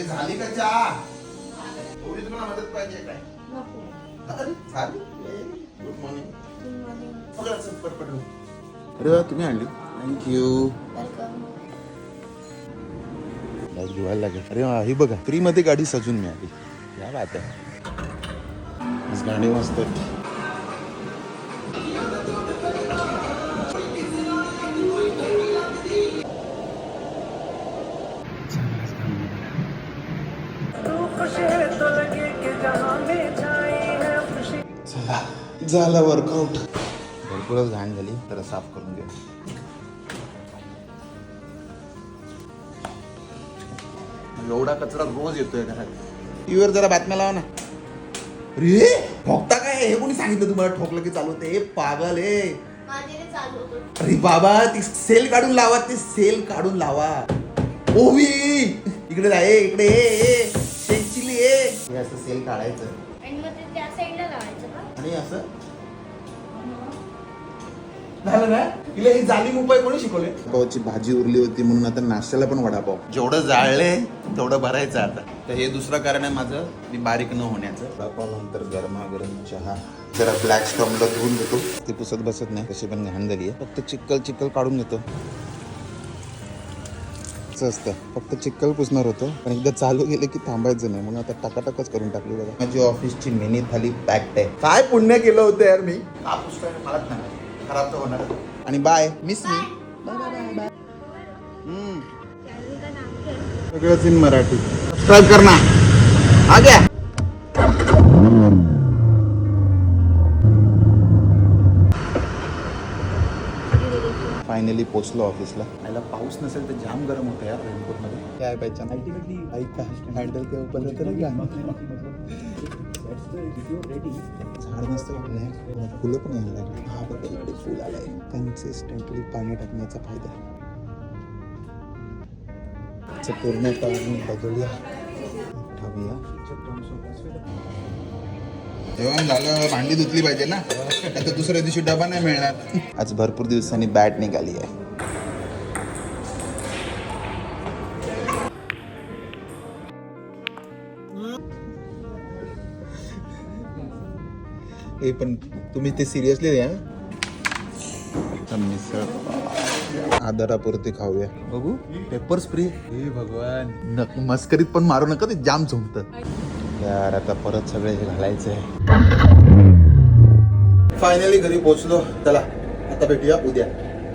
झाली का चहा? थोडी तुला मदत पाहिजे काय? Good morning. अरे तुम्ही आणली, थँक्यू. धुवायला लागेल. अरे ही बघा, फ्री मध्ये गाडी सजून मिळाली. या बात आहे. आज गाडी मस्त आहे. चला झाला वर्कआउट. भरपूरच घाण झाली, तर साफ करून घेऊ. एवढा कचरा रोज येतोय घरात. टीव्हीवर जरा बातम्या लावा ना. अरे ठोकता काय? हे कोणी सांगितलं तुम्हाला ठोकलं की चालू होते? हे पागल आहे. अरे बाबा ती सेल काढून लावा, ते सेल काढून लावा. ओवी इकडे जाय, इकडे शेक चिली आहे. हे असं सेल काढायचं आणि मग ते त्या साइडला लावायचं का? आणि असं झालं ना. तिला ही जालिम उपाय कोणी शिकवले? पावची भाजी उरली होती म्हणून आता नाश्त्याला पण वडापाव. जेवढं जाळले तेवढं भरायचं आता. तर हे दुसरं कारण आहे माझं, मी बारीक न होण्याचं. वडापाव नंतर गरमागरम चहा. जरा ब्लॅक स्टॉमला धुवून घेतो. ते पुसत बसत नाही, तशी पण घाण झाली आहे. फक्त चिक्कल काढून घेतो. असतं फक्त चिक्कल पुसणार होतं, पण एकदा चालू गेले की थांबायचं नाही, म्हणून आता टाकाटाकच करून टाकली. बघा माझी ऑफिसची मिनी थाली पॅक्ड आहे. काय पुण्य केलं होतं यार मी. का पुसतोय मलाच नाही, खराब तर होणार. आणि बाय मिस मी. बाय. सगळंच इन मराठी. सबस्क्राईब करना. आ गया. फायनली पोचलो ऑफिसला. याला पाऊस नसेल तर जाम गरम होतं यार रेनकोट मध्ये. काय पहचान अल्टिमेटली ऐका हँडल के ऊपर रहते ना झाड मस्त वाटलंय. फुलं पण यायला लागली. हा बघा इकडे फुल आलंय. कन्सिस्टंटली पाणी टाकण्याचा फायदा. पूर्ण पाणी बदलूया, ठेवूया. जेवण झालं, भांडी धुतली पाहिजे ना, आता दुसऱ्या दिवशी डबा नाही मिळणार. आज भरपूर दिवसांनी बॅट निघाली आहे. हे पण तुम्ही ते सिरियसली द्या. मिसळ आदरापुरती खाऊया. बघू पेपर स्प्रे. हे भगवान, मस्करीत पण मारू नका, ते जाम झोंबत यार. आता परत सगळे हे घालायचंय. फायनली घरी पोहोचलो. चला आता भेटूया उद्या.